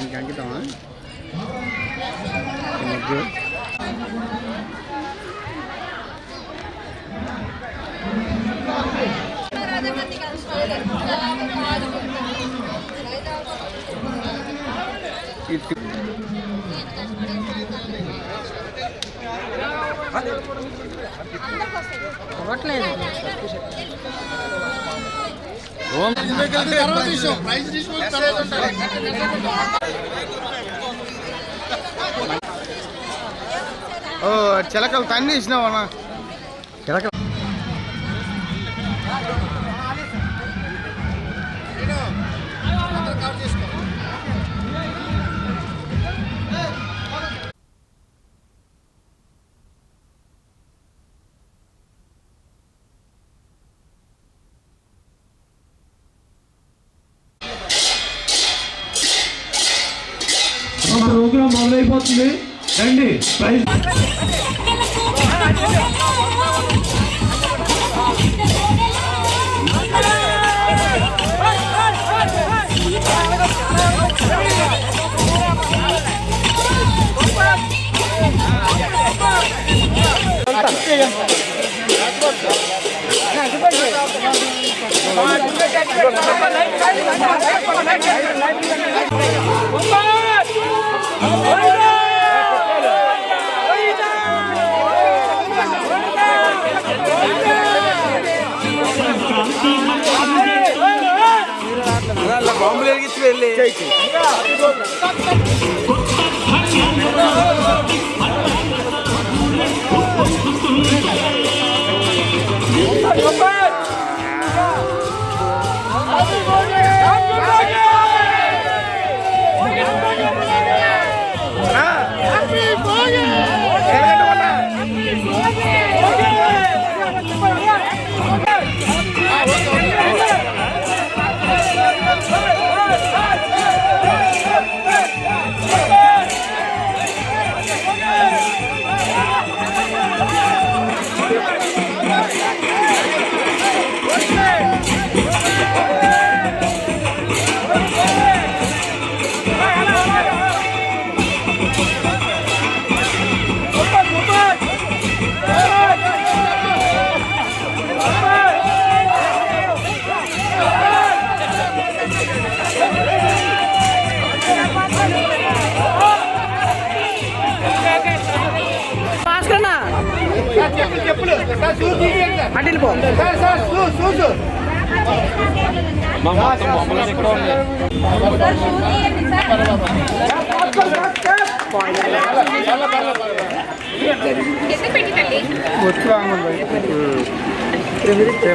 ఆయనకి అంకితమా? చిలకలు తన్ని ఇచ్చినావన్నా చిలకలు ప్రోగ్రామ్ మొదలైపోతుంది. రండి ప్రైజ్ బాంబులు ఎరిగించి వెళ్ళి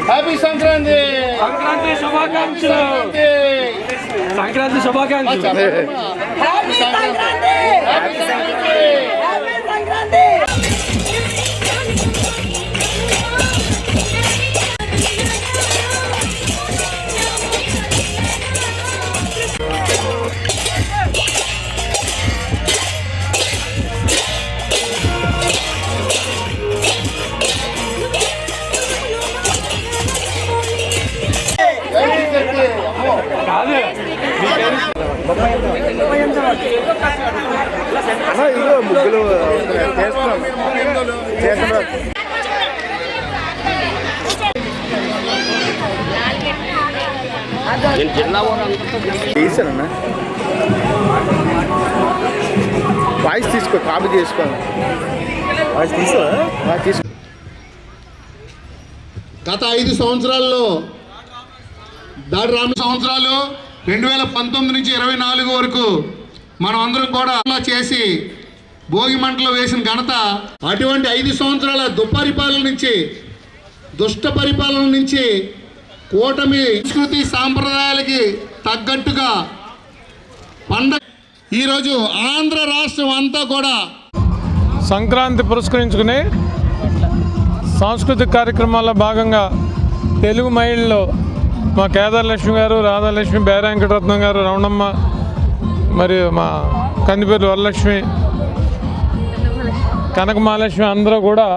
హ్యాపీ సంక్రాంతి. సంక్రాంతి శుభాకాంక్షలు. సంక్రాంతి శుభాకాంక్షలు. హ్యాపీ సంక్రాంతి. హ్యాపీ సంక్రాంతి. ముగ్గులు తీసానన్నా వాయిస్ తీసుకో కాపీ చేసుకో వాయిస్ తీసుకో. గత 5 సంవత్సరాల్లో దాడి రామ సంవత్సరాలు 2019 నుంచి 24 వరకు మనం అందరం కూడా చేసి భోగి మంటలు వేసిన ఘనత. అటువంటి 5 సంవత్సరాల దుప్పరిపాలన నుంచి దుష్ట పరిపాలన నుంచి కూటమి సంస్కృతి సాంప్రదాయాలకి తగ్గట్టుగా పండగ ఈరోజు ఆంధ్ర రాష్ట్రం అంతా కూడా సంక్రాంతి పురస్కరించుకుని సాంస్కృతిక కార్యక్రమాల్లో భాగంగా తెలుగు మహిళలు మా కేదారలక్ష్మి గారు, రాధాలక్ష్మి, బేరాంకటరత్నం గారు, రమణమ్మ, మరియు మా కందిపేరు వరలక్ష్మి, కనక మహాలక్ష్మి అందరూ కూడా,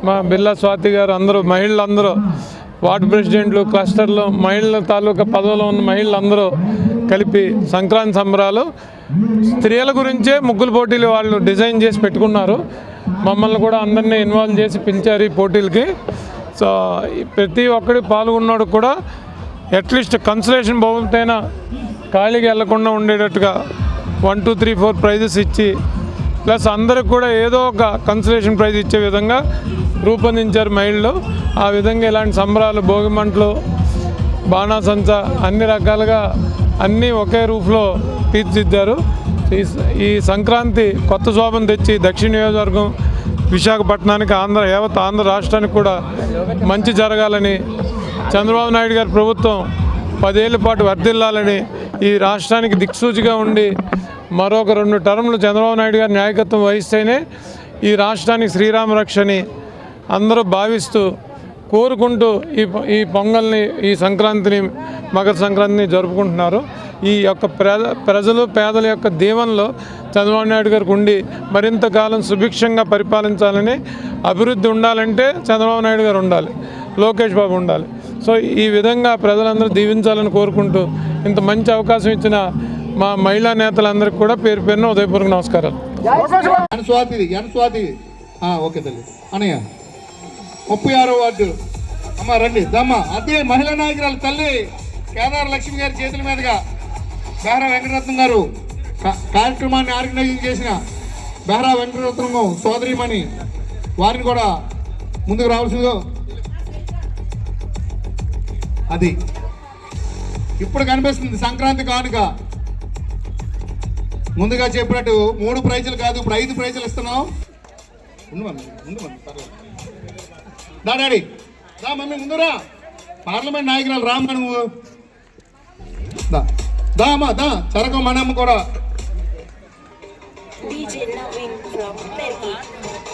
మా బిల్లా స్వాతి గారు, అందరూ మహిళలందరూ వార్డు ప్రెసిడెంట్లు, క్లస్టర్లు, మహిళల తాలూకా పదవిలో ఉన్న మహిళలందరూ కలిపి సంక్రాంతి సంబరాలు స్త్రీల గురించే ముగ్గుల పోటీలు వాళ్ళు డిజైన్ చేసి పెట్టుకున్నారు. మమ్మల్ని కూడా అందరినీ ఇన్వాల్వ్ చేసి పిలిచారు ఈ పోటీలకి. సో ప్రతి ఒక్కడి పాల్గొన్నాడు కూడా అట్లీస్ట్ కన్సలేషన్ బహుమతైనా ఖాళీగా వెళ్లకుండా ఉండేటట్టుగా 1, 2, 3, 4 ప్రైజెస్ ఇచ్చి ప్లస్ అందరికి కూడా ఏదో ఒక కన్సలేషన్ ప్రైజ్ ఇచ్చే విధంగా రూపొందించారు మహిళలు. ఆ విధంగా ఇలాంటి సంబరాలు, భోగిమంటలు, బాణాసంచ అన్ని రకాలుగా అన్నీ ఒకే రూఫ్లో తీర్చిదిద్దారు. ఈ సంక్రాంతి కొత్త శోభను తెచ్చి దక్షిణ నియోజకవర్గం విశాఖపట్నానికి యావత్ ఆంధ్ర రాష్ట్రానికి కూడా మంచి జరగాలని, చంద్రబాబు నాయుడు గారి ప్రభుత్వం 10 ఏళ్ల పాటు వర్ధిల్లాలని, ఈ రాష్ట్రానికి దిక్సూచిగా ఉండి మరొక 2 టర్ములు చంద్రబాబు నాయుడు గారి నాయకత్వం వహిస్తేనే ఈ రాష్ట్రానికి శ్రీరామ రక్షని అందరూ భావిస్తూ కోరుకుంటూ ఈ పొంగల్ని, ఈ సంక్రాంతిని, మకర సంక్రాంతిని జరుపుకుంటున్నారు. ఈ యొక్క ప్రజలు పేదల యొక్క దీవెనలో చంద్రబాబు నాయుడు గారికి ఉండి మరింత కాలం సుభిక్షంగా పరిపాలించాలని, అభివృద్ధి ఉండాలంటే చంద్రబాబు నాయుడు గారు ఉండాలి, లోకేష్ బాబు ఉండాలి. సో ఈ విధంగా ప్రజలందరూ దీవించాలని కోరుకుంటూ ఇంత మంచి అవకాశం ఇచ్చిన మా మహిళా నేతలందరికీ కూడా పేరు పేరున ఉదయపూర్వక నమస్కారాలు. ఓకే తల్లి అనయ్య 36వ వార్డు అమ్మ రండి దమ్మ. అదే మహిళా నాయకురాలు తల్లి కేదార్ లక్ష్మి గారి చేతుల మీదుగా బెహరా వెంకటరత్నం గారు కార్యక్రమాన్ని ఆర్గనైజింగ్ చేసిన బెహరా వెంకటరత్నం సోదరిమణి వారిని కూడా ముందుకు రావాల్సిందిగా. అది ఇప్పుడు కనిపిస్తుంది సంక్రాంతి కానుక. ముందుగా చెప్పినట్టు 3 ప్రైజులు కాదు, ఇప్పుడు 5 ప్రైజులు ఇస్తున్నాం. డాడీ దా మమ్మీ ముందురా. పార్లమెంట్ నాయకురాలు రామ్మ నువ్వు దా అమ్మా దా. చరక మనమ్మ కూడా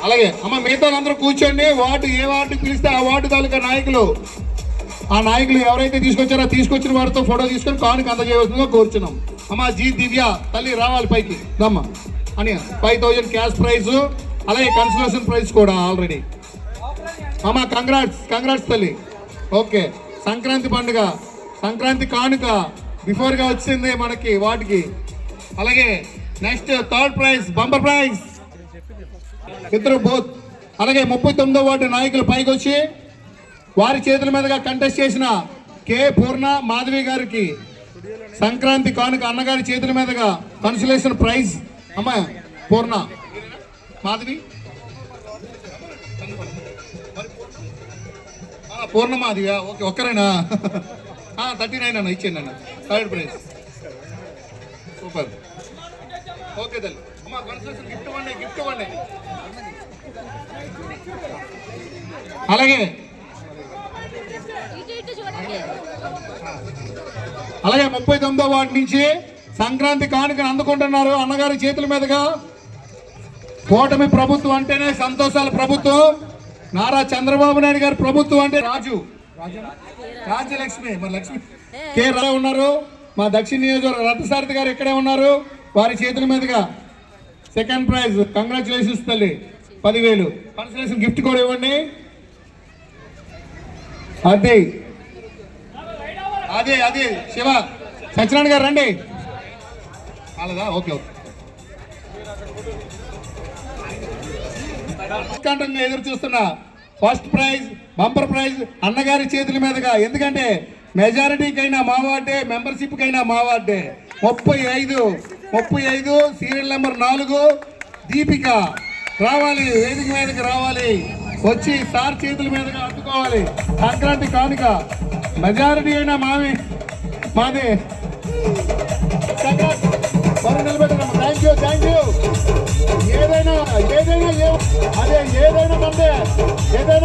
అలాగే అమ్మ. మిగతా అందరూ కూర్చోండి. వార్డు ఏ వార్డు పిలిస్తే ఆ వార్డు తాలూకా నాయకులు, ఆ నాయకులు ఎవరైతే తీసుకొచ్చారో తీసుకొచ్చిన వారితో ఫోటో తీసుకొని కానుక అందజేయవలసిందిగా కోరుచున్నాం. అమ్మ జీ దివ్య తల్లి రావాలి పైకి దమ్మ అని 5000 క్యాష్ ప్రైజ్, అలాగే కన్సలేషన్ ప్రైజ్ కూడా ఆల్రెడీ. అమ్మ కంగ్రాట్స్ తల్లి. ఓకే సంక్రాంతి పండుగ, సంక్రాంతి కానుక బిఫోర్గా వచ్చింది మనకి వాటికి. అలాగే next 3rd prize bumper prize ఇద్దరు బోత్. అలాగే 39వ వార్డు నాయకులు పైకి వచ్చి వారి చేతుల మీదుగా కంటెస్ట్ చేసిన కె పూర్ణ మాధవి గారికి సంక్రాంతి కానుక అన్నగారి చేతుల మీదుగా కన్సలేషన్ ప్రైజ్. అమ్మ పూర్ణ మాధవి పూర్ణ మాధవి ఓకే ఒక్కరేనా? 39 అన్న ఇచ్చేయండి అన్న 3rd ప్రైజ్. సూపర్ ఓకే తల్లి. అమ్మ కన్సలేషన్ గిఫ్ట్ ఇవ్వండి. అలాగే 39వ వార్డు నుంచి సంక్రాంతి కానుకను అందుకుంటున్నారు అన్నగారి చేతుల మీదుగా. కూటమి ప్రభుత్వం అంటేనే సంతోషాల ప్రభుత్వం. నారా చంద్రబాబు నాయుడు గారి ప్రభుత్వం అంటే రాజ్యలక్ష్మి మరి లక్ష్మి కే రా ఉన్నారు. మా దక్షిణ నియోజకవర్గ రథసారథి గారు ఇక్కడే ఉన్నారు. వారి చేతుల మీదుగా 2nd ప్రైజ్. కంగ్రాచులేషన్స్ తల్లి 10,000 కన్సలేషన్ గిఫ్ట్ కూడా ఇవ్వండి. అదే శివ సత్యనారాయణ గారు రండి. అలాగా ఓకే ఎదురు చూస్తున్నా 1st ప్రైజ్ బంపర్ ప్రైజ్ అన్నగారి చేతుల మీదుగా. ఎందుకంటే మెజారిటీకైనా మా వార్డే, మెంబర్షిప్కైనా మా వార్డే. 35 సీరియల్ నెంబర్ 4 దీపిక రావాలి, వేదిక మీదకి రావాలి, వచ్చి సార్ చేతుల మీదుగా అందుకోవాలి సంక్రాంతి కానుక. మెజారిటీ అయినా మాదే. నిలబెట్టాము. Thank you. ఏదైనా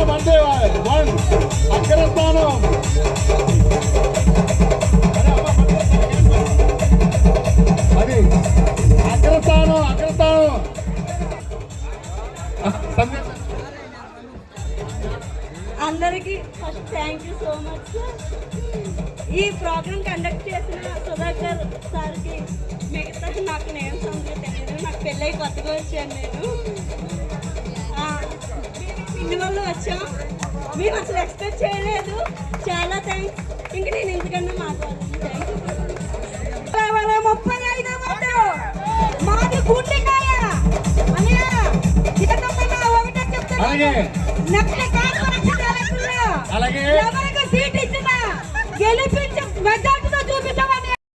మందే 1 అగ్రస్థానం. అది అగ్రస్థానం. అందరికీ first thank you so much sir. ఈ ప్రోగ్రామ్ కండక్ట్ చేసిన సుధాకర్ సార్కి, మిగతా నాకు నేమ్స్ అంతా తెలియదు, నాకు పెళ్ళై కొత్తగా వచ్చాను నేను. ఇంటి వల్ల వచ్చాం. మేము అసలు ఎక్స్పెక్ట్ చేయలేదు. చాలా థ్యాంక్స్. ఇంక నేను ఎందుకన్నా మాట్లాడాను. Thank you. 35వ వార్డు మాది గుండెకాయ అన్నయ్య. ఒకటే చెప్తాను, అలాగే నెక్స్ట్ కార్పొరేషన్ ఎలక్షన్లో అలాగే ఎవరికి సీట్ ఇచ్చినా గెలిపించి మెజార్టీతో చూపించావా